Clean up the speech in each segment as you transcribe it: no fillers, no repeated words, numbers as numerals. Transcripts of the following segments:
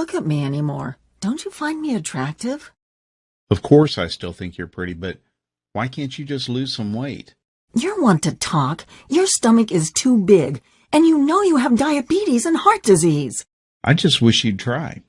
look at me anymore. Don't you find me attractive? Of course I still think you're pretty, but why can't you just lose some weight? You're one to talk. Your stomach is too big, and you know you have diabetes and heart disease. I just wish you'd try.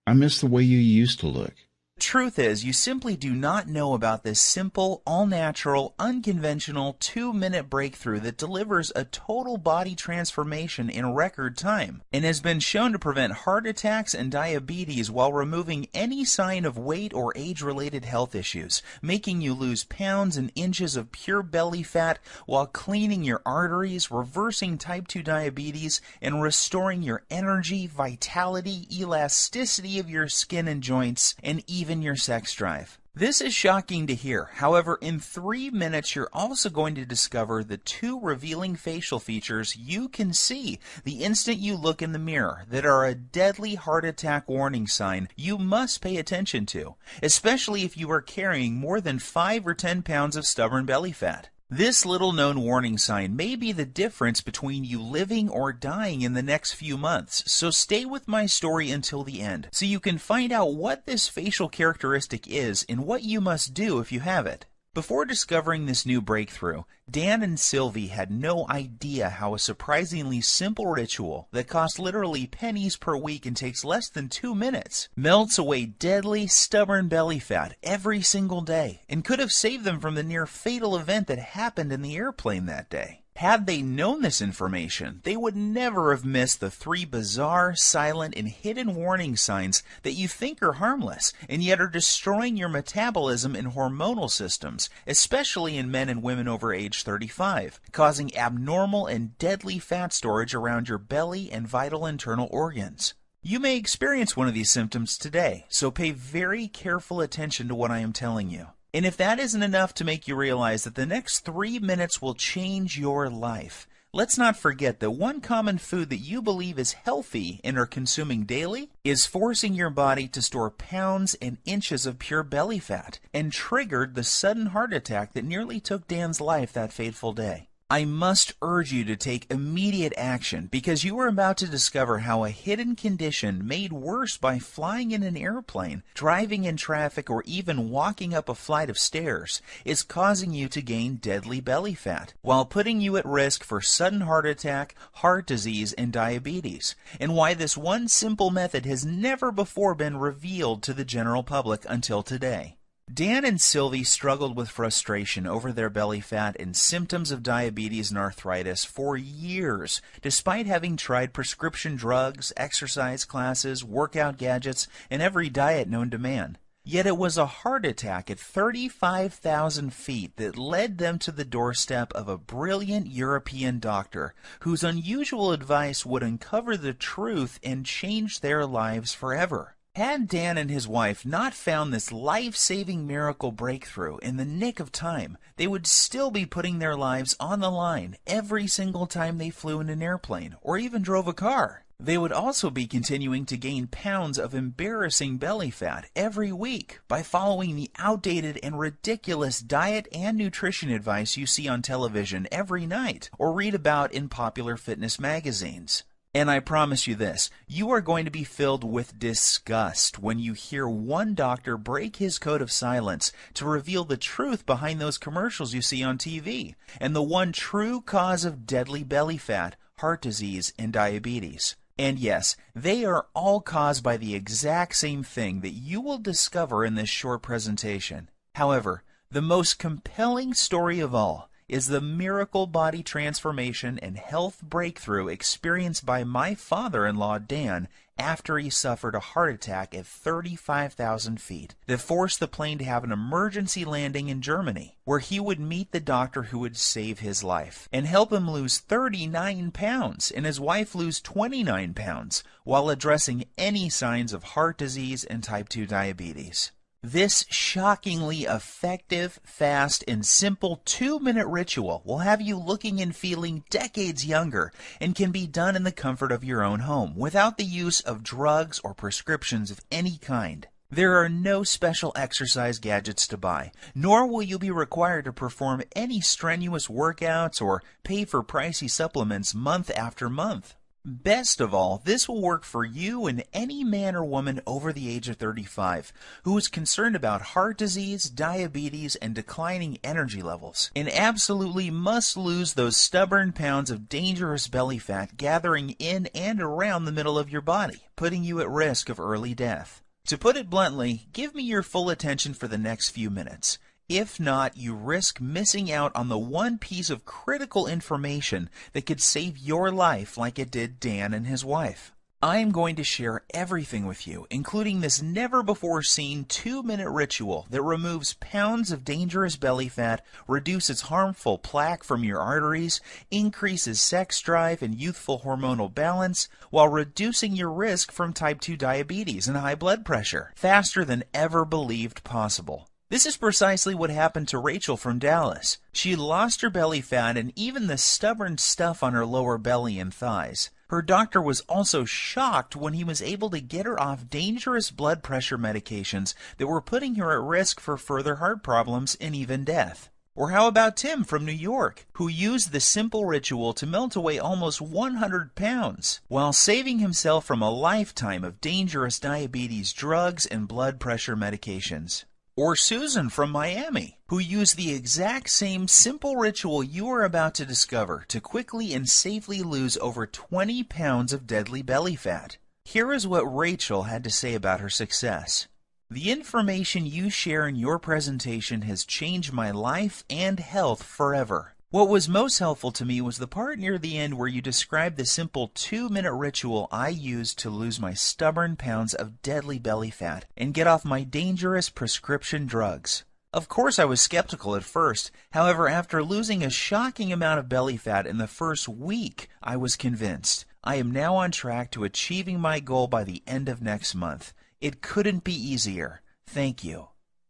I miss the way you used to look. Truth is, you simply do not know about this simple, all-natural, unconventional 2-minute breakthrough that delivers a total body transformation in record time and has been shown to prevent heart attacks and diabetes while removing any sign of weight or age-related health issues, making you lose pounds and inches of pure belly fat while cleaning your arteries, reversing type 2 diabetes, and restoring your energy, vitality, elasticity of your skin and joints, and even your sex drive. This is shocking to hear. However, in 3 minutes, you're also going to discover the 2 revealing facial features you can see the instant you look in the mirror that are a deadly heart attack warning sign you must pay attention to, especially if you are carrying more than 5 or 10 pounds of stubborn belly fat. This little-known warning sign may be the difference between you living or dying in the next few months, so stay with my story until the end so you can find out what this facial characteristic is and what you must do if you have it. Before discovering this new breakthrough, Dan and Sylvie had no idea how a surprisingly simple ritual that costs literally pennies per week and takes less than 2 minutes melts away deadly, stubborn belly fat every single day and could have saved them from the near fatal event that happened in the airplane that day. Had they known this information, they would never have missed the 3 bizarre, silent, and hidden warning signs that you think are harmless, and yet are destroying your metabolism and hormonal systems, especially in men and women over age 35, causing abnormal and deadly fat storage around your belly and vital internal organs. You may experience one of these symptoms today, so pay very careful attention to what I am telling you. And if that isn't enough to make you realize that the next 3 minutes will change your life, let's not forget that one common food that you believe is healthy and are consuming daily is forcing your body to store pounds and inches of pure belly fat and triggered the sudden heart attack that nearly took Dan's life that fateful day. I must urge you to take immediate action because you are about to discover how a hidden condition made worse by flying in an airplane, driving in traffic, or even walking up a flight of stairs is causing you to gain deadly belly fat while putting you at risk for sudden heart attack, heart disease, and diabetes, and why this one simple method has never before been revealed to the general public until today. Dan and Sylvie struggled with frustration over their belly fat and symptoms of diabetes and arthritis for years, despite having tried prescription drugs, exercise classes, workout gadgets, and every diet known to man. Yet it was a heart attack at 35,000 feet that led them to the doorstep of a brilliant European doctor whose unusual advice would uncover the truth and change their lives forever. Had Dan and his wife not found this life-saving miracle breakthrough in the nick of time, they would still be putting their lives on the line every single time they flew in an airplane or even drove a car. They would also be continuing to gain pounds of embarrassing belly fat every week by following the outdated and ridiculous diet and nutrition advice you see on television every night or read about in popular fitness magazines. And I promise you this, you are going to be filled with disgust when you hear one doctor break his code of silence to reveal the truth behind those commercials you see on TV and the one true cause of deadly belly fat, heart disease, and diabetes. And yes, they are all caused by the exact same thing that you will discover in this short presentation. However, the most compelling story of all is the miracle body transformation and health breakthrough experienced by my father-in-law Dan after he suffered a heart attack at 35,000 feet that forced the plane to have an emergency landing in Germany, where he would meet the doctor who would save his life and help him lose 39 pounds and his wife lose 29 pounds while addressing any signs of heart disease and type 2 diabetes. This shockingly effective, fast, and simple 2-minute ritual will have you looking and feeling decades younger and can be done in the comfort of your own home without the use of drugs or prescriptions of any kind. There are no special exercise gadgets to buy, nor will you be required to perform any strenuous workouts or pay for pricey supplements month after month. Best of all, this will work for you and any man or woman over the age of 35 who is concerned about heart disease, diabetes, and declining energy levels, and absolutely must lose those stubborn pounds of dangerous belly fat gathering in and around the middle of your body, putting you at risk of early death. To put it bluntly, give me your full attention for the next few minutes. If not, you risk missing out on the one piece of critical information that could save your life like it did Dan and his wife. I am going to share everything with you, including this never-before-seen 2-minute ritual that removes pounds of dangerous belly fat, reduces harmful plaque from your arteries, increases sex drive and youthful hormonal balance, while reducing your risk from type 2 diabetes and high blood pressure, faster than ever believed possible. This is precisely what happened to Rachel from Dallas. She lost her belly fat and even the stubborn stuff on her lower belly and thighs. Her doctor was also shocked when he was able to get her off dangerous blood pressure medications that were putting her at risk for further heart problems and even death. Or how about Tim from New York, who used the simple ritual to melt away almost 100 pounds, while saving himself from a lifetime of dangerous diabetes drugs and blood pressure medications. Or Susan from Miami, who used the exact same simple ritual you are about to discover to quickly and safely lose over 20 pounds of deadly belly fat. Here is what Rachel had to say about her success. The information you share in your presentation has changed my life and health forever. What was most helpful to me was the part near the end where you described the simple 2-minute ritual I used to lose my stubborn pounds of deadly belly fat and get off my dangerous prescription drugs. Of course, I was skeptical at first. However, after losing a shocking amount of belly fat in the first week, I was convinced. I am now on track to achieving my goal by the end of next month. It couldn't be easier. Thank you.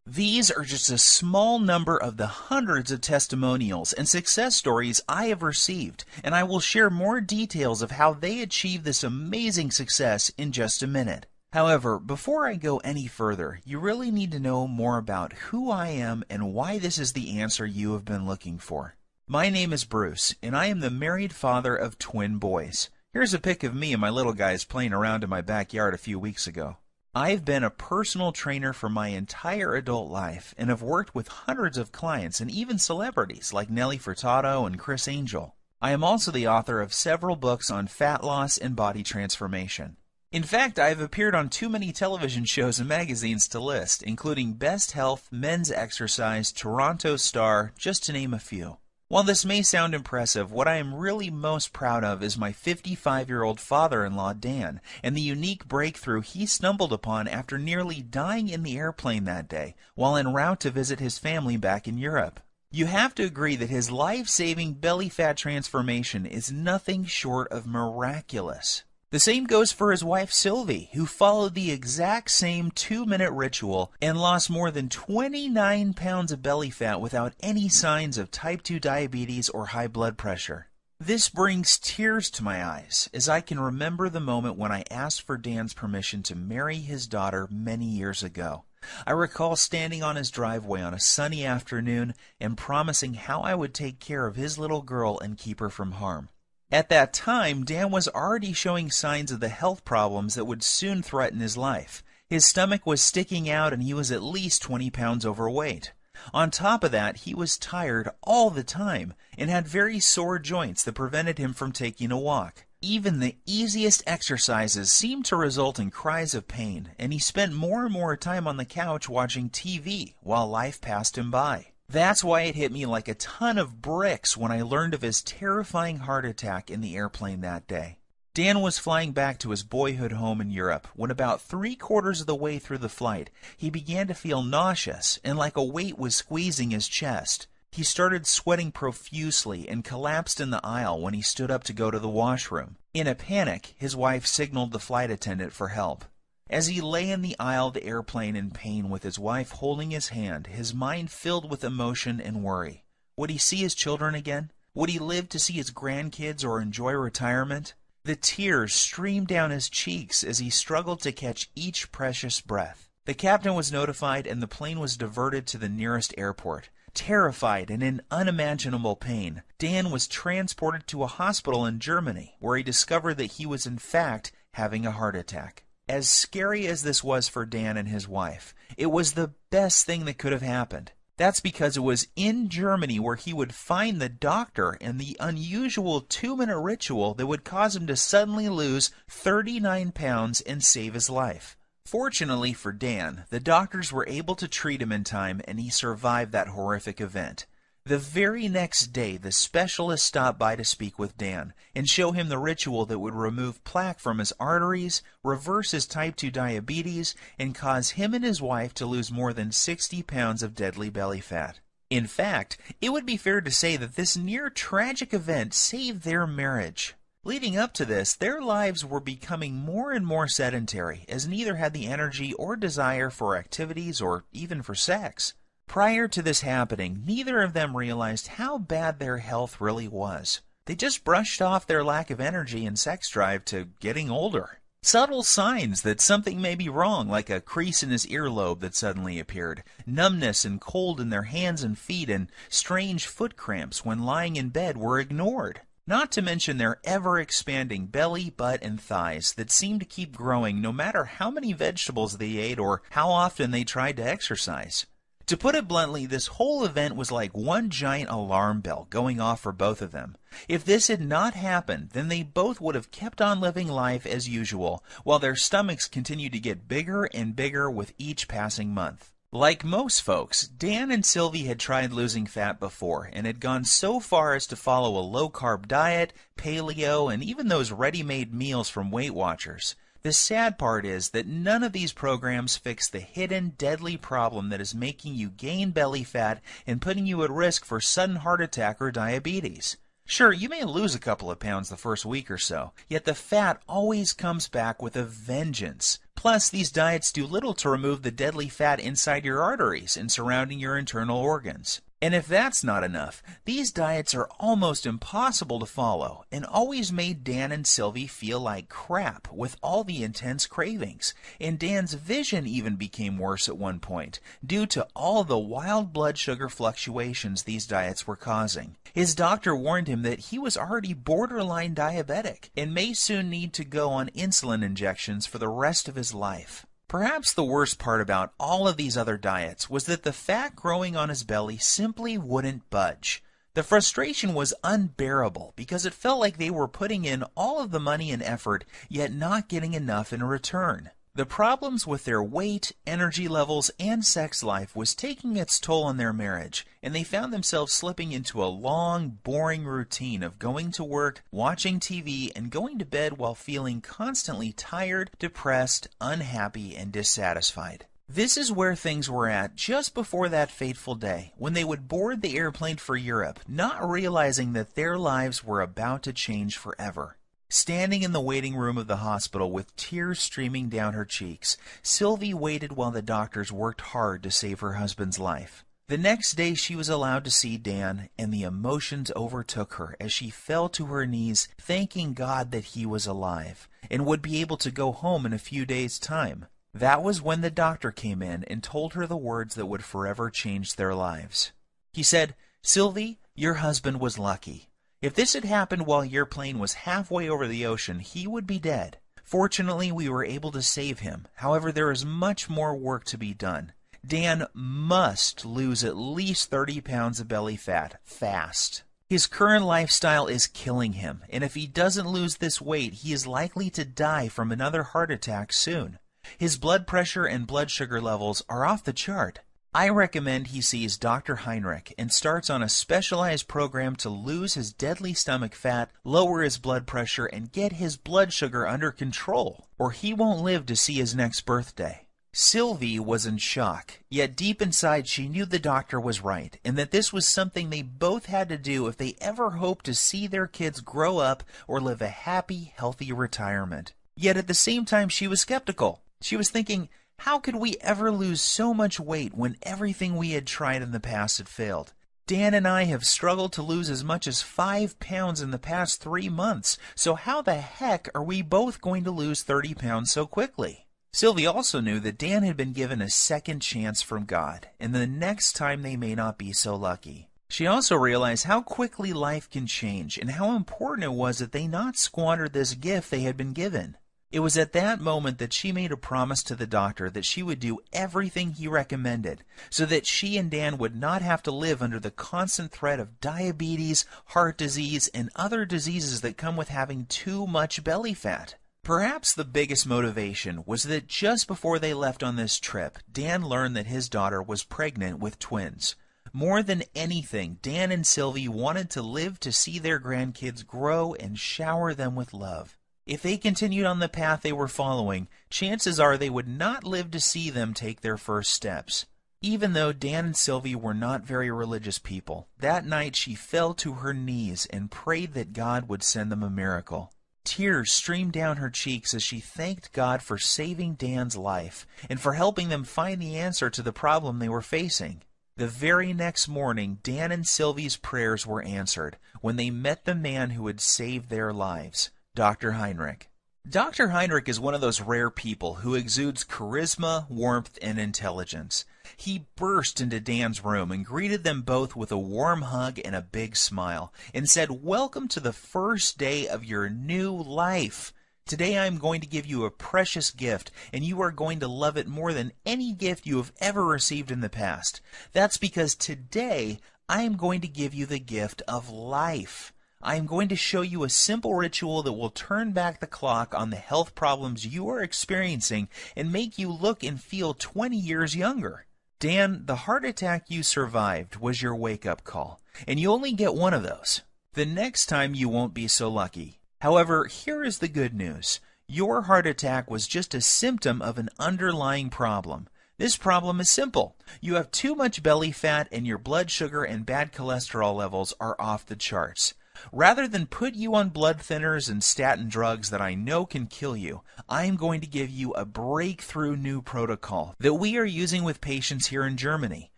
These are just a small number of the hundreds of testimonials and success stories I have received, and I will share more details of how they achieved this amazing success in just a minute. However, before I go any further, you really need to know more about who I am and why this is the answer you have been looking for. My name is Bruce, and I am the married father of twin boys. Here's a pic of me and my little guys playing around in my backyard a few weeks ago. I've been a personal trainer for my entire adult life and have worked with hundreds of clients and even celebrities like Nelly Furtado and Chris Angel. I am also the author of several books on fat loss and body transformation. In fact, I have appeared on too many television shows and magazines to list, including Best Health, Men's Exercise, Toronto Star, just to name a few. While this may sound impressive, what I am really most proud of is my 55-year-old father-in-law, Dan, and the unique breakthrough he stumbled upon after nearly dying in the airplane that day while en route to visit his family back in Europe. You have to agree that his life-saving belly fat transformation is nothing short of miraculous. The same goes for his wife Sylvie, who followed the exact same 2-minute ritual and lost more than 29 pounds of belly fat without any signs of type 2 diabetes or high blood pressure. This brings tears to my eyes as I can remember the moment when I asked for Dan's permission to marry his daughter many years ago. I recall standing on his driveway on a sunny afternoon and promising how I would take care of his little girl and keep her from harm. At that time, Dan was already showing signs of the health problems that would soon threaten his life. His stomach was sticking out and he was at least 20 pounds overweight. On top of that, he was tired all the time and had very sore joints that prevented him from taking a walk. Even the easiest exercises seemed to result in cries of pain, and he spent more and more time on the couch watching TV while life passed him by. That's why it hit me like a ton of bricks when I learned of his terrifying heart attack in the airplane that day. Dan was flying back to his boyhood home in Europe when about 3/4 of the way through the flight, he began to feel nauseous and like a weight was squeezing his chest. He started sweating profusely and collapsed in the aisle when he stood up to go to the washroom. In a panic, his wife signaled the flight attendant for help. As he lay in the aisle of the airplane in pain with his wife holding his hand, his mind filled with emotion and worry. Would he see his children again? Would he live to see his grandkids or enjoy retirement? The tears streamed down his cheeks as he struggled to catch each precious breath. The captain was notified and the plane was diverted to the nearest airport. Terrified and in unimaginable pain, Dan was transported to a hospital in Germany, where he discovered that he was in fact having a heart attack. As scary as this was for Dan and his wife, it was the best thing that could have happened. That's because it was in Germany where he would find the doctor and the unusual 2-minute ritual that would cause him to suddenly lose 39 pounds and save his life. Fortunately for Dan, the doctors were able to treat him in time and he survived that horrific event. The very next day, the specialist stopped by to speak with Dan and show him the ritual that would remove plaque from his arteries, reverse his type 2 diabetes, and cause him and his wife to lose more than 60 pounds of deadly belly fat. In fact, it would be fair to say that this near-tragic event saved their marriage. Leading up to this, their lives were becoming more and more sedentary, as neither had the energy or desire for activities or even for sex. Prior to this happening, neither of them realized how bad their health really was. They just brushed off their lack of energy and sex drive to getting older. Subtle signs that something may be wrong, like a crease in his earlobe that suddenly appeared, numbness and cold in their hands and feet, and strange foot cramps when lying in bed, were ignored. Not to mention their ever-expanding belly, butt, and thighs that seemed to keep growing no matter how many vegetables they ate or how often they tried to exercise. To put it bluntly, this whole event was like one giant alarm bell going off for both of them. If this had not happened, then they both would have kept on living life as usual, while their stomachs continued to get bigger and bigger with each passing month. Like most folks, Dan and Sylvie had tried losing fat before and had gone so far as to follow a low-carb diet, paleo, and even those ready-made meals from Weight Watchers. The sad part is that none of these programs fix the hidden, deadly problem that is making you gain belly fat and putting you at risk for sudden heart attack or diabetes. Sure, you may lose a couple of pounds the first week or so, yet the fat always comes back with a vengeance. Plus, these diets do little to remove the deadly fat inside your arteries and surrounding your internal organs. And if that's not enough, these diets are almost impossible to follow and always made Dan and Sylvie feel like crap with all the intense cravings. And Dan's vision even became worse at one point due to all the wild blood sugar fluctuations these diets were causing. His doctor warned him that he was already borderline diabetic and may soon need to go on insulin injections for the rest of his life. Perhaps the worst part about all of these other diets was that the fat growing on his belly simply wouldn't budge. The frustration was unbearable because it felt like they were putting in all of the money and effort, yet not getting enough in return. The problems with their weight, energy levels, and sex life was taking its toll on their marriage, and they found themselves slipping into a long, boring routine of going to work, watching TV, and going to bed while feeling constantly tired, depressed, unhappy, and dissatisfied. This is where things were at just before that fateful day, when they would board the airplane for Europe, not realizing that their lives were about to change forever. Standing in the waiting room of the hospital with tears streaming down her cheeks, Sylvie waited while the doctors worked hard to save her husband's life. The next day she was allowed to see Dan, and the emotions overtook her as she fell to her knees, thanking God that he was alive, and would be able to go home in a few days' time. That was when the doctor came in and told her the words that would forever change their lives. He said, "Sylvie, your husband was lucky. If this had happened while your plane was halfway over the ocean, he would be dead. Fortunately, we were able to save him. However, there is much more work to be done. Dan must lose at least 30 pounds of belly fat, fast. His current lifestyle is killing him, and if he doesn't lose this weight, he is likely to die from another heart attack soon. His blood pressure and blood sugar levels are off the chart. I recommend he sees Dr. Heinrich and starts on a specialized program to lose his deadly stomach fat, lower his blood pressure, and get his blood sugar under control, or he won't live to see his next birthday." Sylvie was in shock, yet deep inside she knew the doctor was right, and that this was something they both had to do if they ever hoped to see their kids grow up or live a happy, healthy retirement. Yet at the same time she was skeptical. She was thinking, how could we ever lose so much weight when everything we had tried in the past had failed? Dan and I have struggled to lose as much as 5 pounds in the past 3 months, so how the heck are we both going to lose 30 pounds so quickly? Sylvie also knew that Dan had been given a second chance from God, and the next time they may not be so lucky. She also realized how quickly life can change and how important it was that they not squander this gift they had been given. It was at that moment that she made a promise to the doctor that she would do everything he recommended so that she and Dan would not have to live under the constant threat of diabetes, heart disease, and other diseases that come with having too much belly fat. Perhaps the biggest motivation was that just before they left on this trip, Dan learned that his daughter was pregnant with twins. More than anything, Dan and Sylvie wanted to live to see their grandkids grow and shower them with love. If they continued on the path they were following, chances are they would not live to see them take their first steps. Even though Dan and Sylvie were not very religious people, that night she fell to her knees and prayed that God would send them a miracle. Tears streamed down her cheeks as she thanked God for saving Dan's life and for helping them find the answer to the problem they were facing. The very next morning, Dan and Sylvie's prayers were answered when they met the man who had saved their lives, Dr. Heinrich. Dr. Heinrich is one of those rare people who exudes charisma, warmth, and intelligence. He burst into Dan's room and greeted them both with a warm hug and a big smile, and said, "Welcome to the first day of your new life. Today I am going to give you a precious gift, and you are going to love it more than any gift you have ever received in the past. That's because today I am going to give you the gift of life. I am going to show you a simple ritual that will turn back the clock on the health problems you are experiencing and make you look and feel 20 years younger. Dan, the heart attack you survived was your wake-up call, and you only get one of those. The next time you won't be so lucky. However, here is the good news. Your heart attack was just a symptom of an underlying problem. This problem is simple. You have too much belly fat and your blood sugar and bad cholesterol levels are off the charts. Rather than put you on blood thinners and statin drugs that I know can kill you, I am going to give you a breakthrough new protocol that we are using with patients here in Germany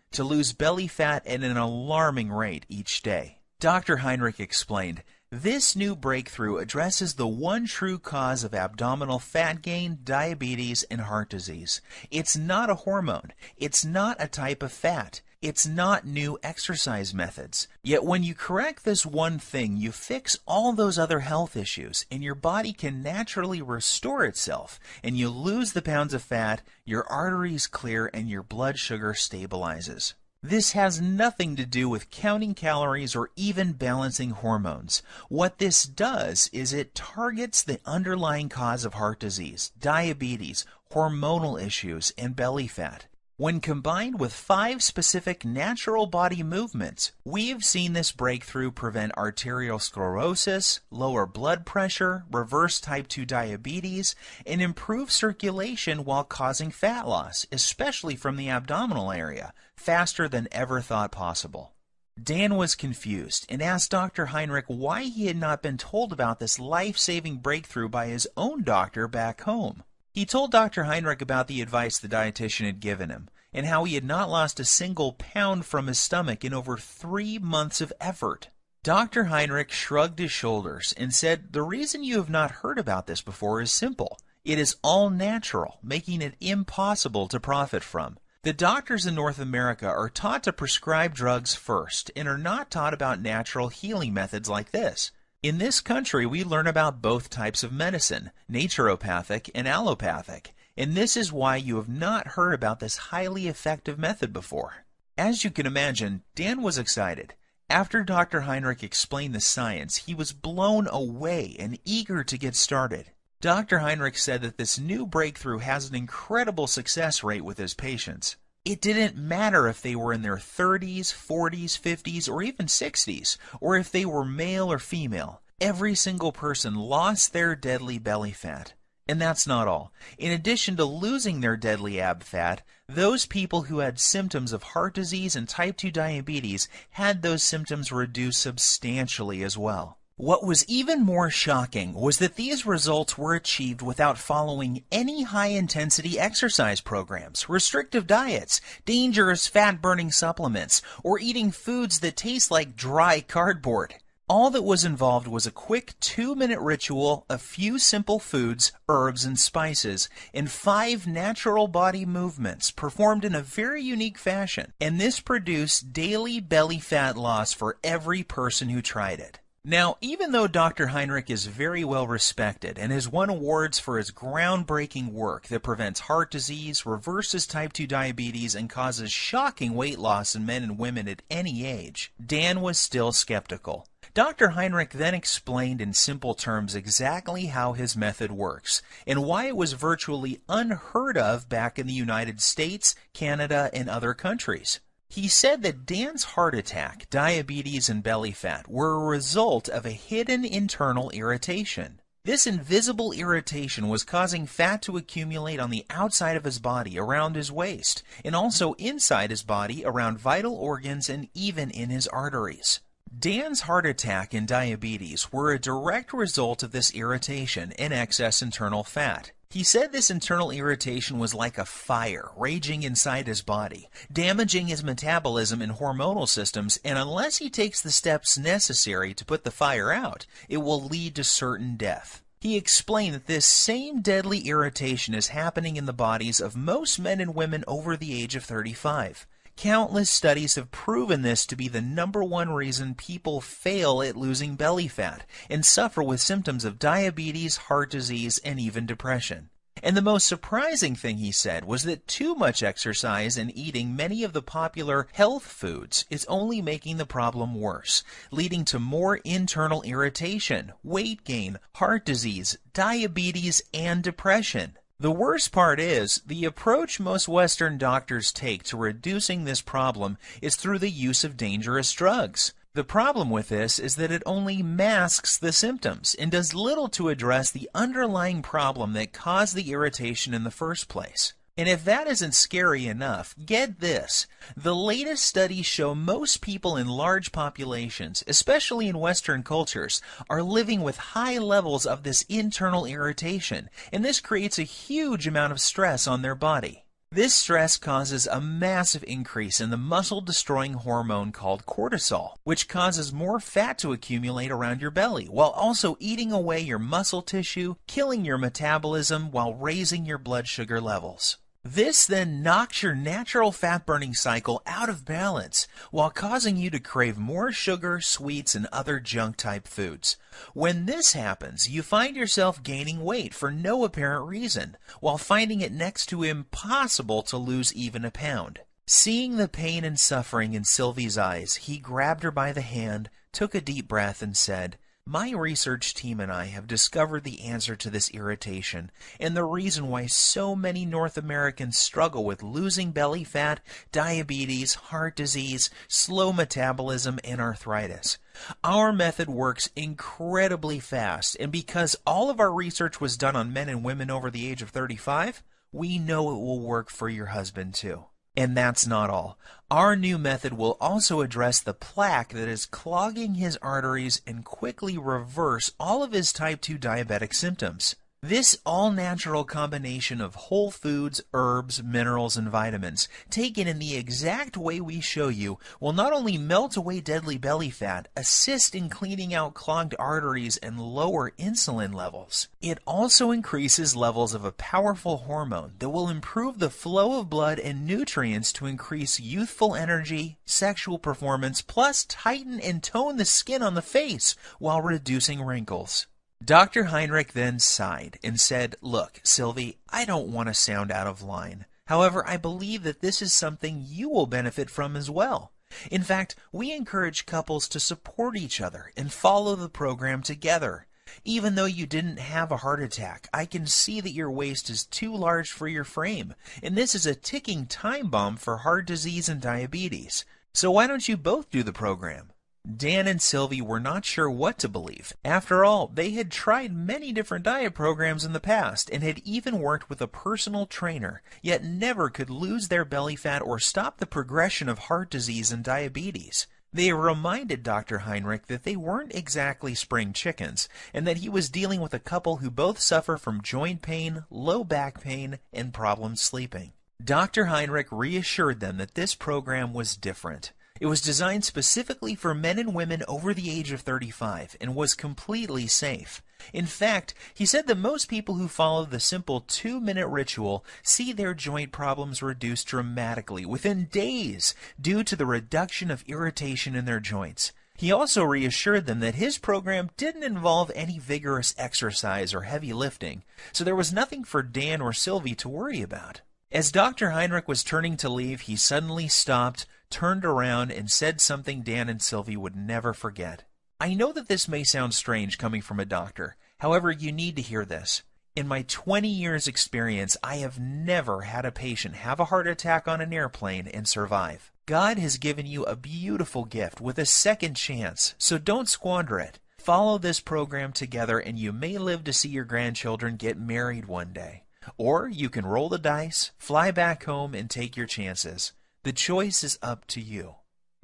to lose belly fat at an alarming rate each day. Dr. Heinrich explained, "This new breakthrough addresses the one true cause of abdominal fat gain, diabetes, and heart disease. It's not a hormone. It's not a type of fat. It's not new exercise methods. Yet when you correct this one thing, you fix all those other health issues, and your body can naturally restore itself, and you lose the pounds of fat, your arteries clear, and your blood sugar stabilizes." This has nothing to do with counting calories or even balancing hormones. What this does is it targets the underlying cause of heart disease, diabetes, hormonal issues, and belly fat. When combined with 5 specific natural body movements, we've seen this breakthrough prevent arterial sclerosis, lower blood pressure, reverse type 2 diabetes, and improve circulation while causing fat loss, especially from the abdominal area, faster than ever thought possible. Dan was confused and asked Dr. Heinrich why he had not been told about this life-saving breakthrough by his own doctor back home. He told Dr. Heinrich about the advice the dietitian had given him, and how he had not lost a single pound from his stomach in over 3 months of effort. Dr. Heinrich shrugged his shoulders and said, "The reason you have not heard about this before is simple. It is all natural, making it impossible to profit from. The doctors in North America are taught to prescribe drugs first and are not taught about natural healing methods like this. In this country, we learn about both types of medicine, naturopathic and allopathic, and this is why you have not heard about this highly effective method before." As you can imagine, Dan was excited. After Dr. Heinrich explained the science, he was blown away and eager to get started. Dr. Heinrich said that this new breakthrough has an incredible success rate with his patients. It didn't matter if they were in their 30s, 40s, 50s, or even 60s, or if they were male or female. Every single person lost their deadly belly fat. And that's not all. In addition to losing their deadly ab fat, those people who had symptoms of heart disease and type 2 diabetes had those symptoms reduced substantially as well. What was even more shocking was that these results were achieved without following any high-intensity exercise programs, restrictive diets, dangerous fat-burning supplements, or eating foods that taste like dry cardboard. All that was involved was a quick 2-minute ritual, a few simple foods, herbs, and spices, and 5 natural body movements performed in a very unique fashion. And this produced daily belly fat loss for every person who tried it. Now, even though Dr. Heinrich is very well respected and has won awards for his groundbreaking work that prevents heart disease, reverses type 2 diabetes, and causes shocking weight loss in men and women at any age, Dan was still skeptical. Dr. Heinrich then explained in simple terms exactly how his method works and why it was virtually unheard of back in the United States, Canada, and other countries. He said that Dan's heart attack, diabetes, and belly fat were a result of a hidden internal irritation. This invisible irritation was causing fat to accumulate on the outside of his body around his waist, and also inside his body around vital organs and even in his arteries. Dan's heart attack and diabetes were a direct result of this irritation and excess internal fat. He said this internal irritation was like a fire raging inside his body, damaging his metabolism and hormonal systems, and unless he takes the steps necessary to put the fire out, it will lead to certain death. He explained that this same deadly irritation is happening in the bodies of most men and women over the age of 35. Countless studies have proven this to be the #1 reason people fail at losing belly fat and suffer with symptoms of diabetes, heart disease, and even depression. And the most surprising thing he said was that too much exercise and eating many of the popular health foods is only making the problem worse, leading to more internal irritation, weight gain, heart disease, diabetes, and depression. The worst part is, the approach most Western doctors take to reducing this problem is through the use of dangerous drugs. The problem with this is that it only masks the symptoms and does little to address the underlying problem that caused the irritation in the first place. And if that isn't scary enough, get this. The latest studies show most people in large populations, especially in Western cultures, are living with high levels of this internal irritation, and this creates a huge amount of stress on their body. This stress causes a massive increase in the muscle-destroying hormone called cortisol, which causes more fat to accumulate around your belly, while also eating away your muscle tissue, killing your metabolism while raising your blood sugar levels. This then knocks your natural fat-burning cycle out of balance, while causing you to crave more sugar, sweets, and other junk-type foods. When this happens, you find yourself gaining weight for no apparent reason, while finding it next to impossible to lose even a pound. Seeing the pain and suffering in Sylvie's eyes, he grabbed her by the hand, took a deep breath, and said, "My research team and I have discovered the answer to this irritation and the reason why so many North Americans struggle with losing belly fat, diabetes, heart disease, slow metabolism, and arthritis. Our method works incredibly fast, and because all of our research was done on men and women over the age of 35, we know it will work for your husband too." And that's not all. Our new method will also address the plaque that is clogging his arteries and quickly reverse all of his type 2 diabetic symptoms. This all-natural combination of whole foods, herbs, minerals, and vitamins, taken in the exact way we show you, will not only melt away deadly belly fat, assist in cleaning out clogged arteries, and lower insulin levels. It also increases levels of a powerful hormone that will improve the flow of blood and nutrients to increase youthful energy, sexual performance, plus tighten and tone the skin on the face while reducing wrinkles. Dr. Heinrich then sighed and said, "Look, Sylvie, I don't want to sound out of line. However, I believe that this is something you will benefit from as well. In fact, we encourage couples to support each other and follow the program together. Even though you didn't have a heart attack, I can see that your waist is too large for your frame, and this is a ticking time bomb for heart disease and diabetes. So why don't you both do the program?" Dan and Sylvie were not sure what to believe. After all, they had tried many different diet programs in the past and had even worked with a personal trainer, yet never could lose their belly fat or stop the progression of heart disease and diabetes. They reminded Dr. Heinrich that they weren't exactly spring chickens, and that he was dealing with a couple who both suffer from joint pain, low back pain, and problems sleeping. Dr. Heinrich reassured them that this program was different. It was designed specifically for men and women over the age of 35 and was completely safe. In fact, he said that most people who follow the simple 2-minute ritual see their joint problems reduced dramatically within days due to the reduction of irritation in their joints. He also reassured them that his program didn't involve any vigorous exercise or heavy lifting, so there was nothing for Dan or Sylvie to worry about. As Dr. Heinrich was turning to leave, he suddenly stopped, turned around, and said something Dan and Sylvie would never forget. I know that this may sound strange coming from a doctor. However, you need to hear this. In my 20 years experience, I have never had a patient have a heart attack on an airplane and survive. God has given you a beautiful gift with a second chance, so don't squander it. Follow this program together and you may live to see your grandchildren get married one day. Or you can roll the dice, fly back home, and take your chances. The choice is up to you.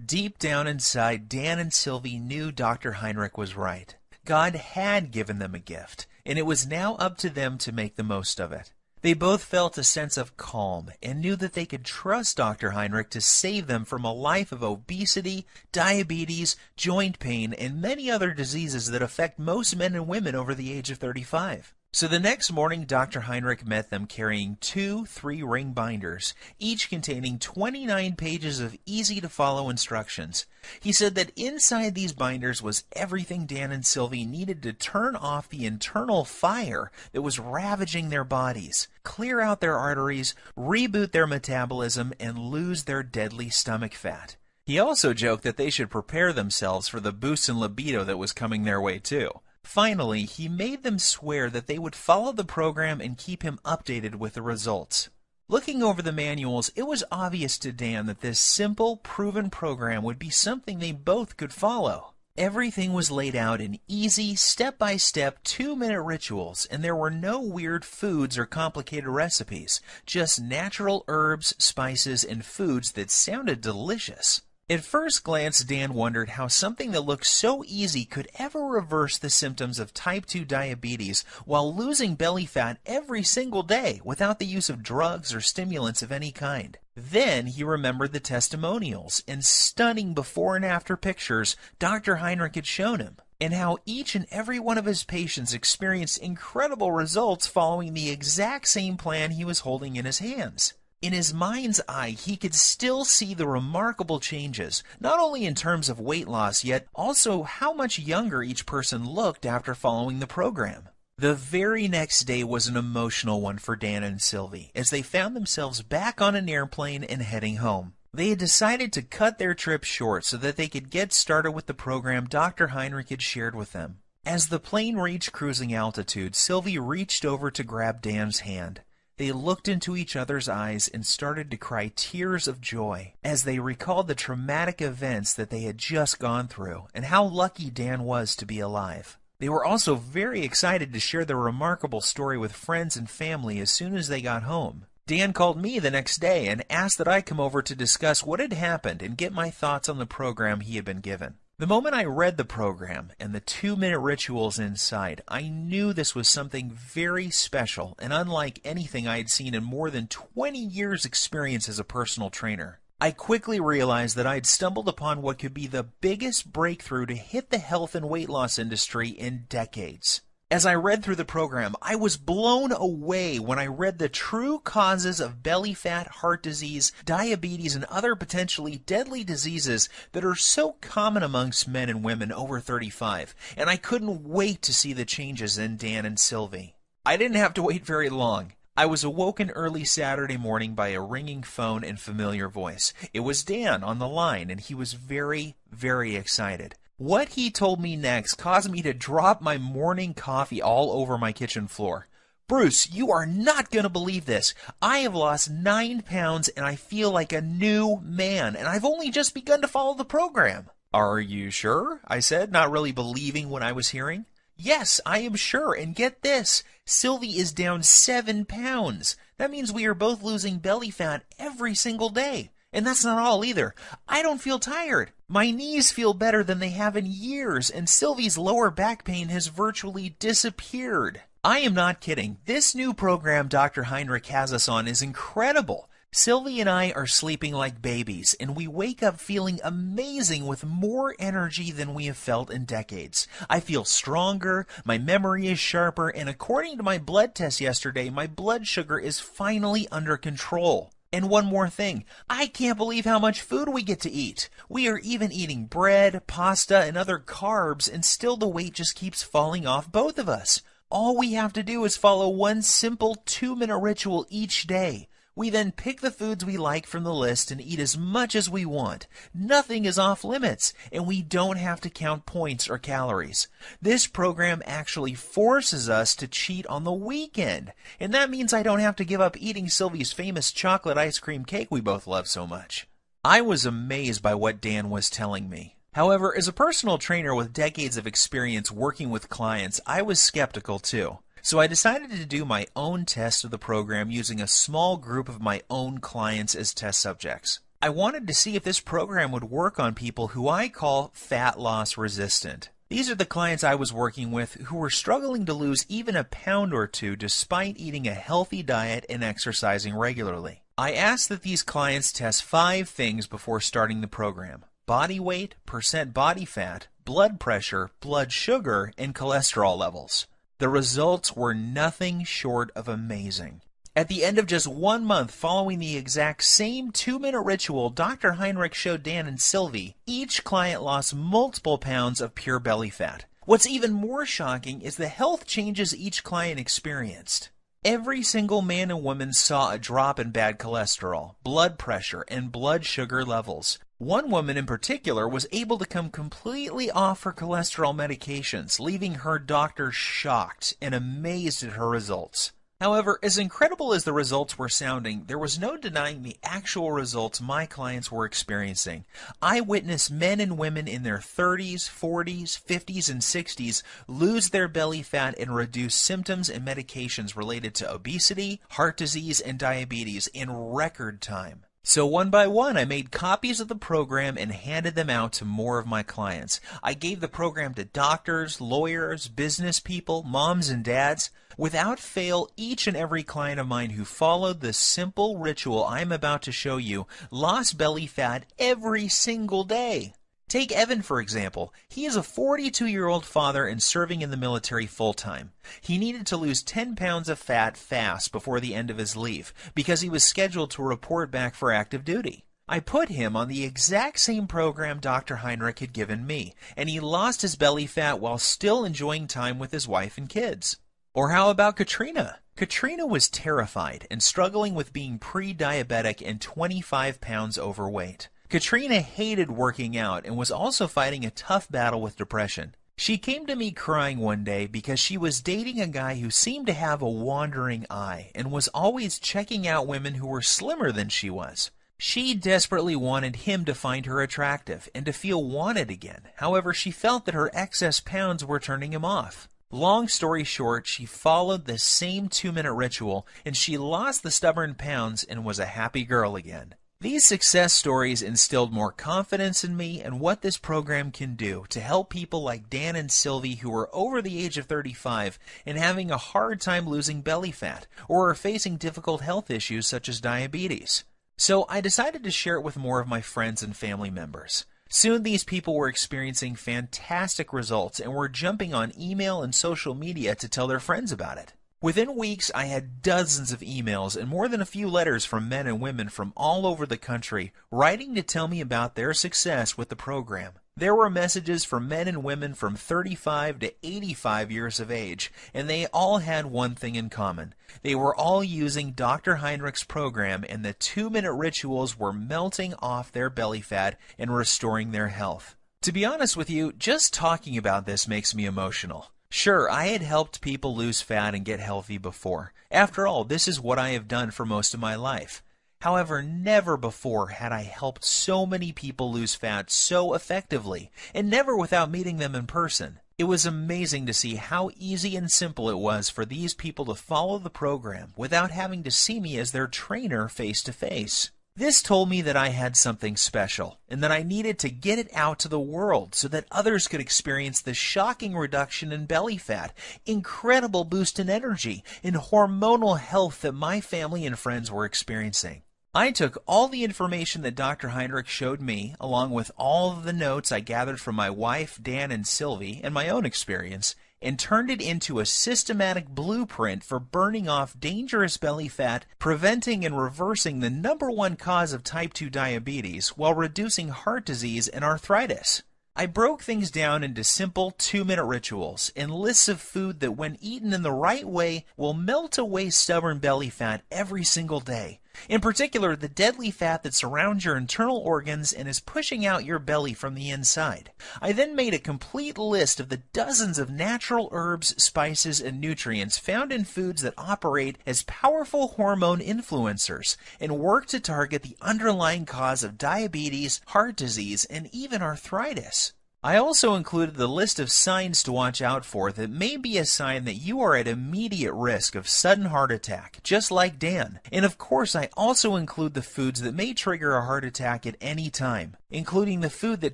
Deep down inside, Dan and Sylvie knew Dr. Heinrich was right. God had given them a gift, and it was now up to them to make the most of it. They both felt a sense of calm and knew that they could trust Dr. Heinrich to save them from a life of obesity, diabetes, joint pain, and many other diseases that affect most men and women over the age of 35. So the next morning, Dr. Heinrich met them carrying 2 3-ring binders, each containing 29 pages of easy-to-follow instructions. He said that inside these binders was everything Dan and Sylvie needed to turn off the internal fire that was ravaging their bodies, clear out their arteries, reboot their metabolism, and lose their deadly stomach fat. He also joked that they should prepare themselves for the boost in libido that was coming their way too. Finally, he made them swear that they would follow the program and keep him updated with the results. Looking over the manuals, it was obvious to Dan that this simple, proven program would be something they both could follow. Everything was laid out in easy, step-by-step, 2-minute rituals, and there were no weird foods or complicated recipes, just natural herbs, spices, and foods that sounded delicious. At first glance, Dan wondered how something that looked so easy could ever reverse the symptoms of type 2 diabetes while losing belly fat every single day without the use of drugs or stimulants of any kind. Then he remembered the testimonials and stunning before and after pictures Dr. Heinrich had shown him, and how each and every one of his patients experienced incredible results following the exact same plan he was holding in his hands. In his mind's eye, he could still see the remarkable changes, not only in terms of weight loss, yet also how much younger each person looked after following the program. The very next day was an emotional one for Dan and Sylvie, as they found themselves back on an airplane and heading home. They had decided to cut their trip short so that they could get started with the program Dr. Heinrich had shared with them. As the plane reached cruising altitude, Sylvie reached over to grab Dan's hand. They looked into each other's eyes and started to cry tears of joy as they recalled the traumatic events that they had just gone through and how lucky Dan was to be alive. They were also very excited to share their remarkable story with friends and family as soon as they got home. Dan called me the next day and asked that I come over to discuss what had happened and get my thoughts on the program he had been given. The moment I read the program and the 2-minute rituals inside, I knew this was something very special and unlike anything I had seen in more than 20 years' experience as a personal trainer. I quickly realized that I had stumbled upon what could be the biggest breakthrough to hit the health and weight loss industry in decades. As I read through the program, I was blown away when I read the true causes of belly fat, heart disease, diabetes, and other potentially deadly diseases that are so common amongst men and women over 35, and I couldn't wait to see the changes in Dan and Sylvie. I didn't have to wait very long. I was awoken early Saturday morning by a ringing phone and familiar voice. It was Dan on the line, and he was very, very excited. What he told me next caused me to drop my morning coffee all over my kitchen floor. Bruce, you are not going to believe this. I have lost 9 pounds and I feel like a new man, and I've only just begun to follow the program. Are you sure? I said, not really believing what I was hearing. Yes, I am sure, and get this. Sylvie is down 7 pounds. That means we are both losing belly fat every single day. And that's not all either. I don't feel tired. My knees feel better than they have in years, and Sylvie's lower back pain has virtually disappeared. I am not kidding. This new program Dr. Heinrich has us on is incredible. Sylvie and I are sleeping like babies, and we wake up feeling amazing with more energy than we have felt in decades. I feel stronger, my memory is sharper, and according to my blood test yesterday, my blood sugar is finally under control. And one more thing, I can't believe how much food we get to eat. We are even eating bread, pasta, and other carbs, and still the weight just keeps falling off both of us. All we have to do is follow one simple 2-minute ritual each day. We then pick the foods we like from the list and eat as much as we want. Nothing is off limits, and we don't have to count points or calories. This program actually forces us to cheat on the weekend, and that means I don't have to give up eating Sylvie's famous chocolate ice cream cake we both love so much. I was amazed by what Dan was telling me. However, as a personal trainer with decades of experience working with clients, I was skeptical too. So I decided to do my own test of the program using a small group of my own clients as test subjects. I wanted to see if this program would work on people who I call fat loss resistant. These are the clients I was working with who were struggling to lose even a pound or two despite eating a healthy diet and exercising regularly. I asked that these clients test 5 things before starting the program: body weight, percent body fat, blood pressure, blood sugar, and cholesterol levels. The results were nothing short of amazing. At the end of just 1 month following the exact same 2-minute ritual Dr. Heinrich showed Dan and Sylvie, each client lost multiple pounds of pure belly fat. What's even more shocking is the health changes each client experienced. Every single man and woman saw a drop in bad cholesterol, blood pressure, and blood sugar levels. One woman in particular was able to come completely off her cholesterol medications, leaving her doctor shocked and amazed at her results. However, as incredible as the results were sounding, there was no denying the actual results my clients were experiencing. I witnessed men and women in their 30s, 40s, 50s, and 60s lose their belly fat and reduce symptoms and medications related to obesity, heart disease, and diabetes in record time. So one by one, I made copies of the program and handed them out to more of my clients. I gave the program to doctors, lawyers, business people, moms and dads. Without fail, each and every client of mine who followed the simple ritual I'm about to show you lost belly fat every single day. Take Evan, for example. He is a 42-year-old father and serving in the military full-time. He needed to lose 10 pounds of fat fast before the end of his leave because he was scheduled to report back for active duty. I put him on the exact same program Dr. Heinrich had given me, and he lost his belly fat while still enjoying time with his wife and kids. Or how about Katrina? Katrina was terrified and struggling with being pre-diabetic and 25 pounds overweight. Katrina hated working out and was also fighting a tough battle with depression. She came to me crying one day because she was dating a guy who seemed to have a wandering eye and was always checking out women who were slimmer than she was. She desperately wanted him to find her attractive and to feel wanted again. However, she felt that her excess pounds were turning him off. Long story short, she followed the same 2-minute ritual and she lost the stubborn pounds and was a happy girl again. These success stories instilled more confidence in me and what this program can do to help people like Dan and Sylvie who are over the age of 35 and having a hard time losing belly fat or are facing difficult health issues such as diabetes. So I decided to share it with more of my friends and family members. Soon these people were experiencing fantastic results and were jumping on email and social media to tell their friends about it. Within weeks, I had dozens of emails and more than a few letters from men and women from all over the country writing to tell me about their success with the program. There were messages from men and women from 35 to 85 years of age, and they all had one thing in common. They were all using Dr. Heinrich's program, and the 2-minute rituals were melting off their belly fat and restoring their health. To be honest with you, just talking about this makes me emotional. Sure, I had helped people lose fat and get healthy before. After all, this is what I have done for most of my life. However, never before had I helped so many people lose fat so effectively, and never without meeting them in person. It was amazing to see how easy and simple it was for these people to follow the program without having to see me as their trainer face to face. This told me that I had something special, and that I needed to get it out to the world so that others could experience the shocking reduction in belly fat, incredible boost in energy, and hormonal health that my family and friends were experiencing. I took all the information that Dr. Heinrich showed me, along with all of the notes I gathered from my wife, Dan, and Sylvie, and my own experience, and turned it into a systematic blueprint for burning off dangerous belly fat, preventing and reversing the #1 cause of type 2 diabetes while reducing heart disease and arthritis. I broke things down into simple 2-minute rituals and lists of food that, when eaten in the right way, will melt away stubborn belly fat every single day. In particular, the deadly fat that surrounds your internal organs and is pushing out your belly from the inside. I then made a complete list of the dozens of natural herbs, spices, and nutrients found in foods that operate as powerful hormone influencers and work to target the underlying cause of diabetes, heart disease, and even arthritis. I also included the list of signs to watch out for that may be a sign that you are at immediate risk of sudden heart attack, just like Dan. And of course, I also include the foods that may trigger a heart attack at any time, including the food that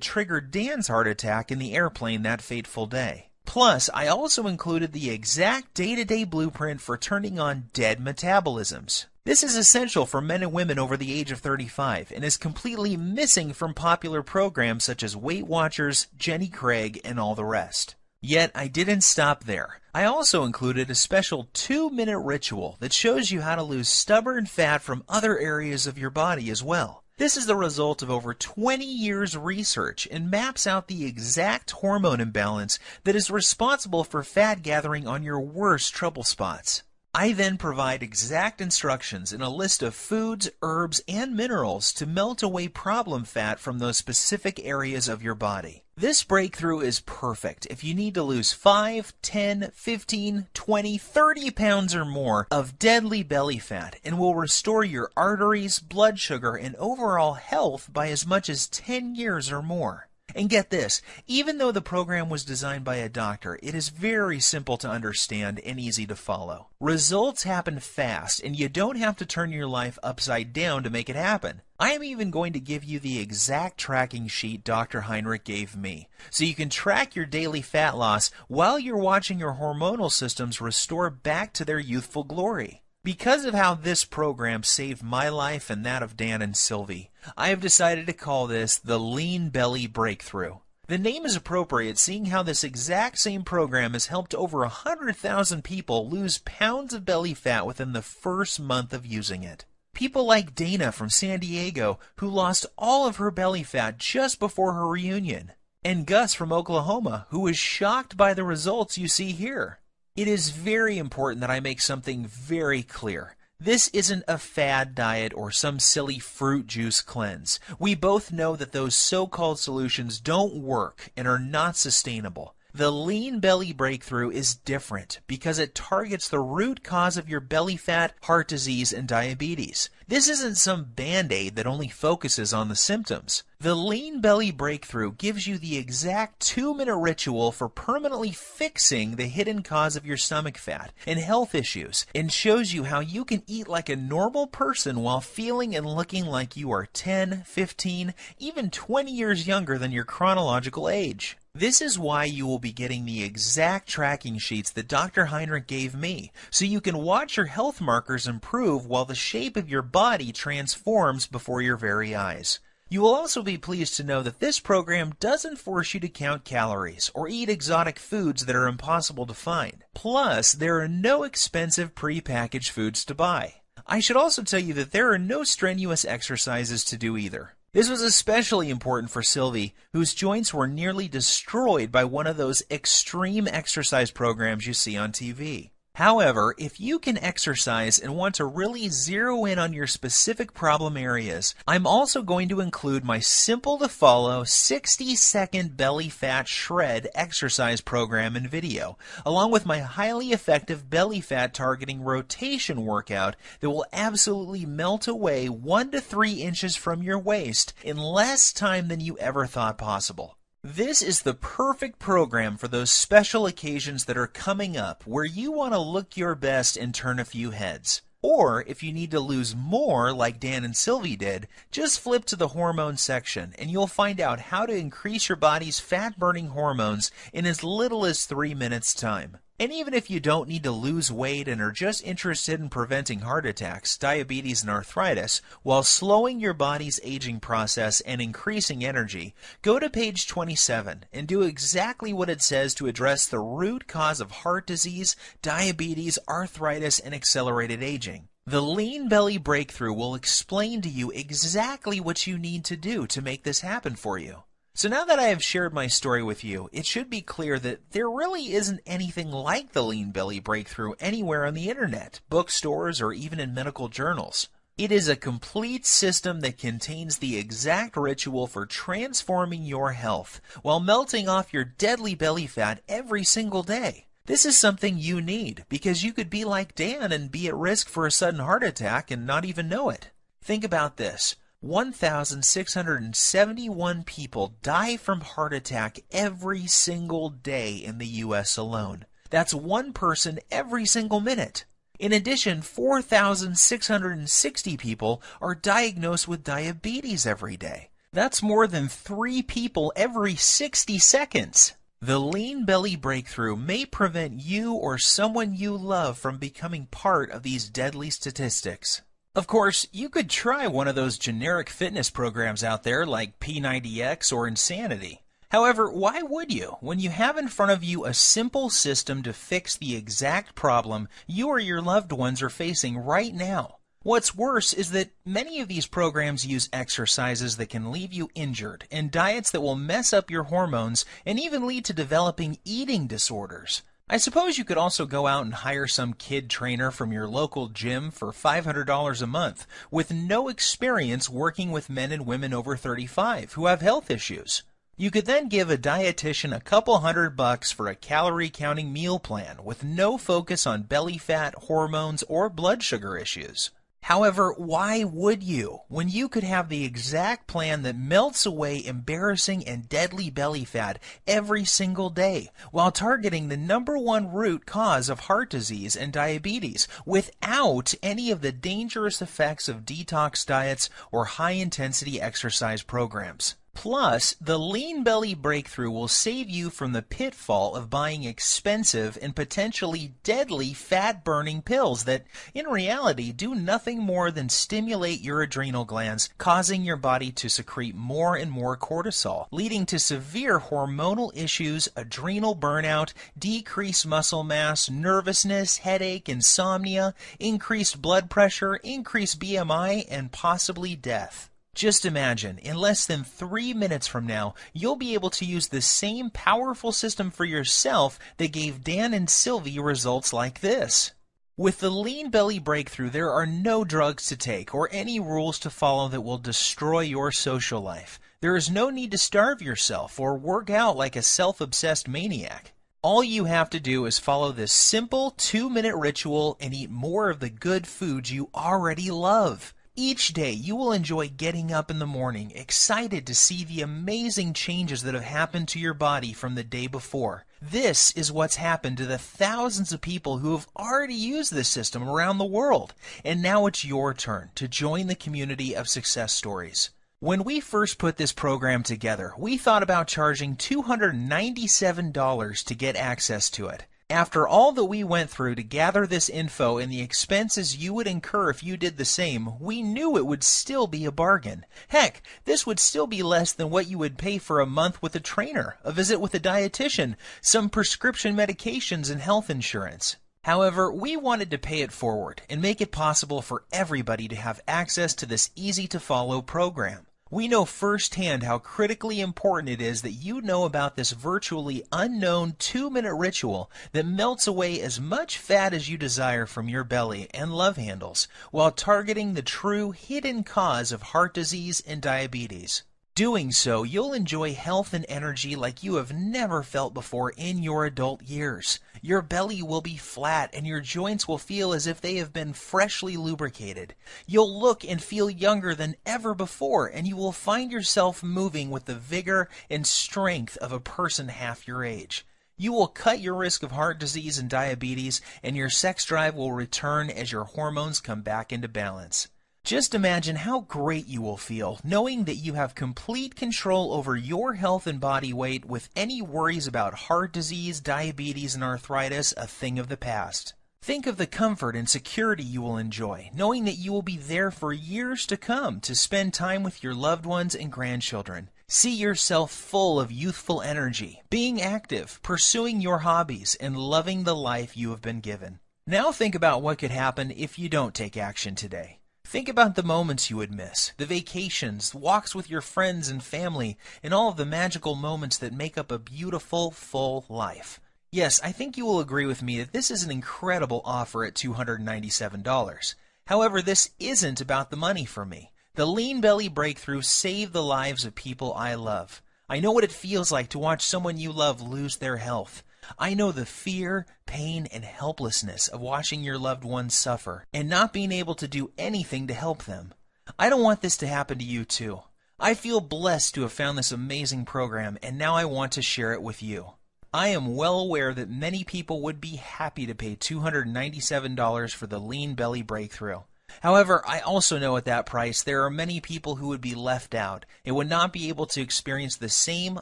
triggered Dan's heart attack in the airplane that fateful day. Plus, I also included the exact day-to-day blueprint for turning on dead metabolisms. This is essential for men and women over the age of 35 and is completely missing from popular programs such as Weight Watchers, Jenny Craig, and all the rest. Yet I didn't stop there. I also included a special 2-minute ritual that shows you how to lose stubborn fat from other areas of your body as well. This is the result of over 20 years' research and maps out the exact hormone imbalance that is responsible for fat gathering on your worst trouble spots. I then provide exact instructions in a list of foods, herbs, and minerals to melt away problem fat from those specific areas of your body. This breakthrough is perfect if you need to lose 5, 10, 15, 20, 30 pounds or more of deadly belly fat and will restore your arteries, blood sugar, and overall health by as much as 10 years or more. And get this, even though the program was designed by a doctor, it is very simple to understand and easy to follow. Results happen fast, and you don't have to turn your life upside down to make it happen. I am even going to give you the exact tracking sheet Dr. Heinrich gave me, so you can track your daily fat loss while you're watching your hormonal systems restore back to their youthful glory. Because of how this program saved my life and that of Dan and Sylvie, I have decided to call this the Lean Belly Breakthrough. The name is appropriate, seeing how this exact same program has helped over 100,000 people lose pounds of belly fat within the first month of using it. People like Dana from San Diego, who lost all of her belly fat just before her reunion, and Gus from Oklahoma, who was shocked by the results you see here. It is very important that I make something very clear. This isn't a fad diet or some silly fruit juice cleanse. We both know that those so-called solutions don't work and are not sustainable. The Lean Belly Breakthrough is different because it targets the root cause of your belly fat, heart disease, and diabetes. This isn't some band-aid that only focuses on the symptoms. The Lean Belly Breakthrough gives you the exact 2-minute ritual for permanently fixing the hidden cause of your stomach fat and health issues, and shows you how you can eat like a normal person while feeling and looking like you are 10, 15, even 20 years younger than your chronological age. This is why you will be getting the exact tracking sheets that Dr. Heinrich gave me, so you can watch your health markers improve while the shape of your body transforms before your very eyes. You will also be pleased to know that this program doesn't force you to count calories or eat exotic foods that are impossible to find. Plus, there are no expensive pre-packaged foods to buy. I should also tell you that there are no strenuous exercises to do either. This was especially important for Sylvie, whose joints were nearly destroyed by one of those extreme exercise programs you see on TV. However, if you can exercise and want to really zero in on your specific problem areas, I'm also going to include my simple-to-follow 60-second belly fat shred exercise program and video, along with my highly effective belly fat targeting rotation workout that will absolutely melt away 1 to 3 inches from your waist in less time than you ever thought possible. This is the perfect program for those special occasions that are coming up where you want to look your best and turn a few heads. Or if you need to lose more like Dan and Sylvie did, just flip to the hormone section and you'll find out how to increase your body's fat-burning hormones in as little as 3 minutes time. And even if you don't need to lose weight and are just interested in preventing heart attacks, diabetes, and arthritis, while slowing your body's aging process and increasing energy, go to page 27 and do exactly what it says to address the root cause of heart disease, diabetes, arthritis, and accelerated aging. The Lean Belly Breakthrough will explain to you exactly what you need to do to make this happen for you. So now that I have shared my story with you, it should be clear that there really isn't anything like the Lean Belly Breakthrough anywhere on the internet, bookstores, or even in medical journals. It is a complete system that contains the exact ritual for transforming your health while melting off your deadly belly fat every single day. This is something you need because you could be like Dan and be at risk for a sudden heart attack and not even know it. Think about this. 1,671 people die from heart attack every single day in the U.S. alone. That's one person every single minute. In addition, 4,660 people are diagnosed with diabetes every day. That's more than 3 people every 60 seconds. The Lean Belly Breakthrough may prevent you or someone you love from becoming part of these deadly statistics. Of course, you could try one of those generic fitness programs out there like P90X or Insanity. However, why would you when you have in front of you a simple system to fix the exact problem you or your loved ones are facing right now? What's worse is that many of these programs use exercises that can leave you injured and diets that will mess up your hormones and even lead to developing eating disorders. I suppose you could also go out and hire some kid trainer from your local gym for $500 a month with no experience working with men and women over 35 who have health issues. You could then give a dietitian a couple $100 for a calorie-counting meal plan with no focus on belly fat, hormones, or blood sugar issues. However, why would you when you could have the exact plan that melts away embarrassing and deadly belly fat every single day while targeting the #1 root cause of heart disease and diabetes without any of the dangerous effects of detox diets or high-intensity exercise programs? Plus, the Lean Belly Breakthrough will save you from the pitfall of buying expensive and potentially deadly fat-burning pills that, in reality, do nothing more than stimulate your adrenal glands, causing your body to secrete more and more cortisol, leading to severe hormonal issues, adrenal burnout, decreased muscle mass, nervousness, headache, insomnia, increased blood pressure, increased BMI, and possibly death. Just imagine, in less than 3 minutes from now, you'll be able to use the same powerful system for yourself that gave Dan and Sylvie results like this. With the Lean Belly Breakthrough, there are no drugs to take or any rules to follow that will destroy your social life. There is no need to starve yourself or work out like a self-obsessed maniac. All you have to do is follow this simple 2-minute ritual and eat more of the good foods you already love. Each day, you will enjoy getting up in the morning, excited to see the amazing changes that have happened to your body from the day before. This is what's happened to the thousands of people who have already used this system around the world. And now it's your turn to join the community of success stories. When we first put this program together, we thought about charging $297 to get access to it. After all that we went through to gather this info and the expenses you would incur if you did the same, we knew it would still be a bargain. Heck, this would still be less than what you would pay for a month with a trainer, a visit with a dietitian, some prescription medications, and health insurance. However, we wanted to pay it forward and make it possible for everybody to have access to this easy-to-follow program. We know firsthand how critically important it is that you know about this virtually unknown 2-minute ritual that melts away as much fat as you desire from your belly and love handles, while targeting the true hidden cause of heart disease and diabetes. Doing so, you'll enjoy health and energy like you have never felt before in your adult years. Your belly will be flat and your joints will feel as if they have been freshly lubricated. You'll look and feel younger than ever before, and you will find yourself moving with the vigor and strength of a person half your age. You will cut your risk of heart disease and diabetes, and your sex drive will return as your hormones come back into balance. Just imagine how great you will feel knowing that you have complete control over your health and body weight, with any worries about heart disease, diabetes, and arthritis a thing of the past. Think of the comfort and security you will enjoy, knowing that you will be there for years to come to spend time with your loved ones and grandchildren. See yourself full of youthful energy, being active, pursuing your hobbies, and loving the life you have been given. Now think about what could happen if you don't take action today. Think about the moments you would miss, the vacations, walks with your friends and family, and all of the magical moments that make up a beautiful, full life. Yes, I think you will agree with me that this is an incredible offer at $297. However, this isn't about the money for me. The Lean Belly Breakthrough saved the lives of people I love. I know what it feels like to watch someone you love lose their health. I know the fear, pain, and helplessness of watching your loved ones suffer and not being able to do anything to help them. I don't want this to happen to you too. I feel blessed to have found this amazing program, and now I want to share it with you. I am well aware that many people would be happy to pay $297 for the Lean Belly Breakthrough. However, I also know at that price there are many people who would be left out and would not be able to experience the same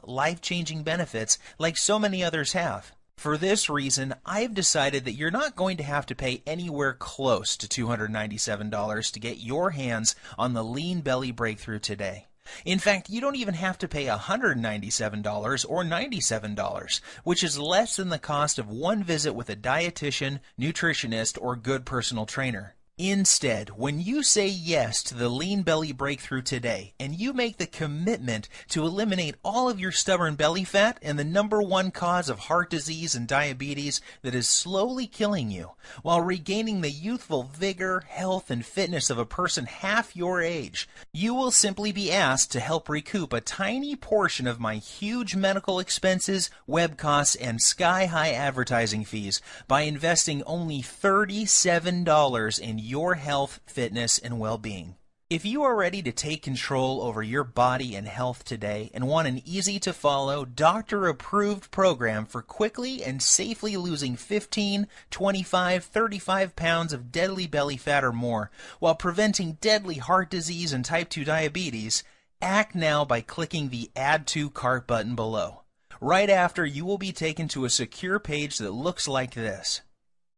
life-changing benefits like so many others have. For this reason, I've decided that you're not going to have to pay anywhere close to $297 to get your hands on the Lean Belly Breakthrough today. In fact, you don't even have to pay $197 or $97, which is less than the cost of one visit with a dietitian, nutritionist, or good personal trainer. Instead, when you say yes to the Lean Belly Breakthrough today, and you make the commitment to eliminate all of your stubborn belly fat and the #1 cause of heart disease and diabetes that is slowly killing you, while regaining the youthful vigor, health, and fitness of a person half your age, you will simply be asked to help recoup a tiny portion of my huge medical expenses, web costs, and sky-high advertising fees by investing only $37 in your health, fitness, and well-being. If you are ready to take control over your body and health today and want an easy-to-follow, doctor-approved program for quickly and safely losing 15, 25, 35 pounds of deadly belly fat or more while preventing deadly heart disease and type 2 diabetes, act now by clicking the Add to Cart button below. Right after, you will be taken to a secure page that looks like this.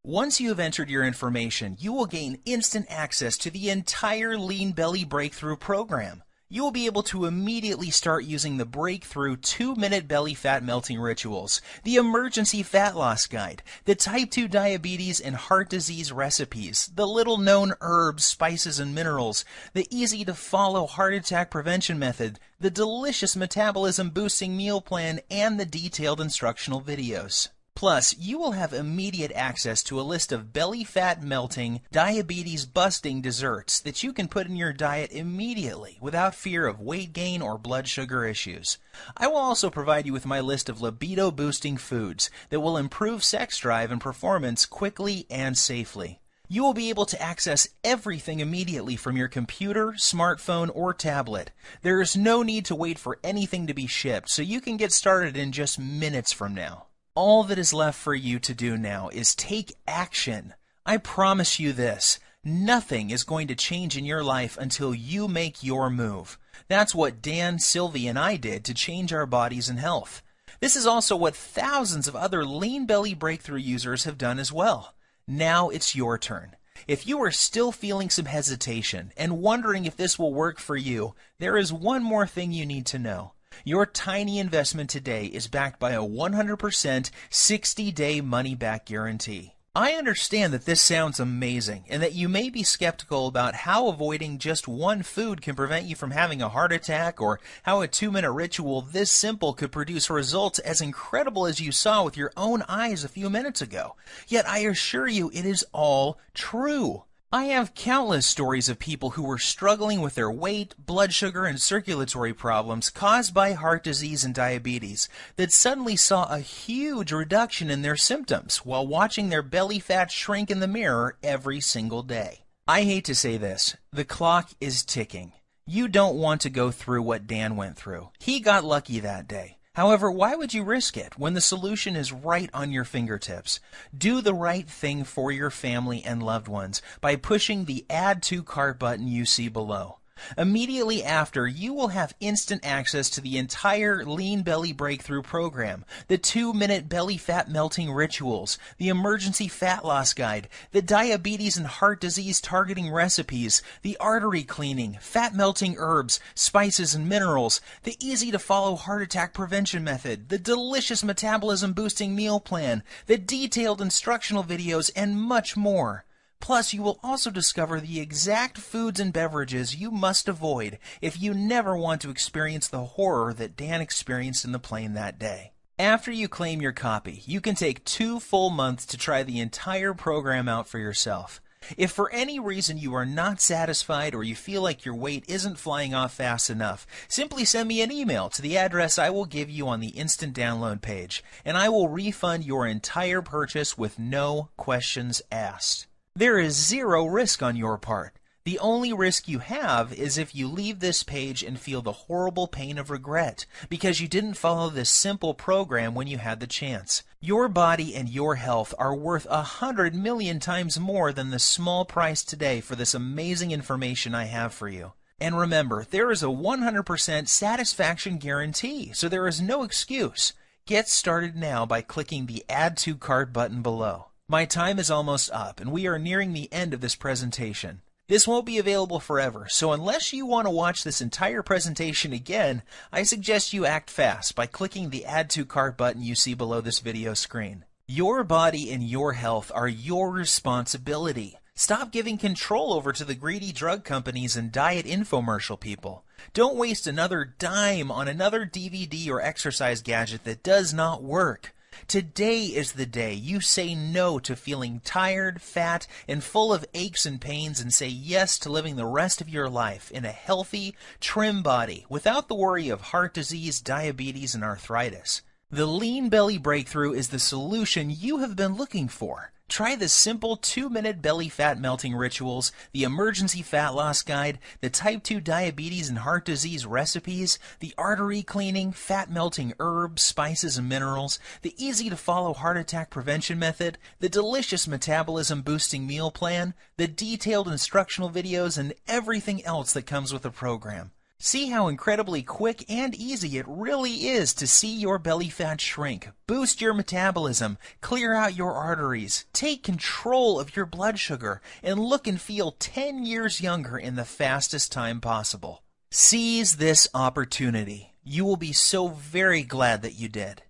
Once you have entered your information, you will gain instant access to the entire Lean Belly Breakthrough program. You will be able to immediately start using the Breakthrough 2-minute belly fat melting rituals, the emergency fat loss guide, the type 2 diabetes and heart disease recipes, the little-known herbs, spices, and minerals, the easy-to-follow heart attack prevention method, the delicious metabolism-boosting meal plan, and the detailed instructional videos. Plus, you will have immediate access to a list of belly fat melting, diabetes busting desserts that you can put in your diet immediately without fear of weight gain or blood sugar issues. I will also provide you with my list of libido boosting foods that will improve sex drive and performance quickly and safely. You will be able to access everything immediately from your computer, smartphone, or tablet. There is no need to wait for anything to be shipped, so you can get started in just minutes from now. All that is left for you to do now is take action. I promise you this, nothing is going to change in your life until you make your move. That's what Dan, Sylvie, and I did to change our bodies and health. This is also what thousands of other Lean Belly Breakthrough users have done as well. Now it's your turn. If you are still feeling some hesitation and wondering if this will work for you, there is one more thing you need to know. Your tiny investment today is backed by a 100% 60-day money-back guarantee. I understand that this sounds amazing and that you may be skeptical about how avoiding just one food can prevent you from having a heart attack, or how a 2-minute ritual this simple could produce results as incredible as you saw with your own eyes a few minutes ago. Yet I assure you it is all true. I have countless stories of people who were struggling with their weight, blood sugar, and circulatory problems caused by heart disease and diabetes that suddenly saw a huge reduction in their symptoms while watching their belly fat shrink in the mirror every single day. I hate to say this, the clock is ticking. You don't want to go through what Dan went through. He got lucky that day. However, why would you risk it when the solution is right on your fingertips? Do the right thing for your family and loved ones by pushing the Add to Cart button you see below. Immediately after, you will have instant access to the entire Lean Belly Breakthrough program, the 2-minute belly fat melting rituals, the emergency fat loss guide, the diabetes and heart disease targeting recipes, the artery cleaning, fat melting herbs, spices and minerals, the easy to follow heart attack prevention method, the delicious metabolism boosting meal plan, the detailed instructional videos, and much more. Plus, you will also discover the exact foods and beverages you must avoid if you never want to experience the horror that Dan experienced in the plane that day. After you claim your copy, you can take 2 full months to try the entire program out for yourself. If for any reason you are not satisfied or you feel like your weight isn't flying off fast enough, simply send me an email to the address I will give you on the instant download page, and I will refund your entire purchase with no questions asked. There is zero risk on your part. The only risk you have is if you leave this page and feel the horrible pain of regret because you didn't follow this simple program when you had the chance. Your body and your health are worth 100 million times more than the small price today for this amazing information I have for you. And remember, there is a 100% satisfaction guarantee, so there is no excuse. Get started now by clicking the Add to Cart button below. My time is almost up, and we are nearing the end of this presentation. This won't be available forever, so unless you want to watch this entire presentation again, I suggest you act fast by clicking the Add to Cart button you see below this video screen. Your body and your health are your responsibility. Stop giving control over to the greedy drug companies and diet infomercial people. Don't waste another dime on another DVD or exercise gadget that does not work. Today is the day you say no to feeling tired, fat, and full of aches and pains and say yes to living the rest of your life in a healthy, trim body without the worry of heart disease, diabetes, and arthritis. The Lean Belly Breakthrough is the solution you have been looking for. Try the simple 2-minute belly fat melting rituals, the emergency fat loss guide, the type 2 diabetes and heart disease recipes, the artery cleaning, fat melting herbs, spices and minerals, the easy to follow heart attack prevention method, the delicious metabolism boosting meal plan, the detailed instructional videos, and everything else that comes with the program. See how incredibly quick and easy it really is to see your belly fat shrink, boost your metabolism, clear out your arteries, take control of your blood sugar, and look and feel 10 years younger in the fastest time possible. Seize this opportunity. You will be so very glad that you did.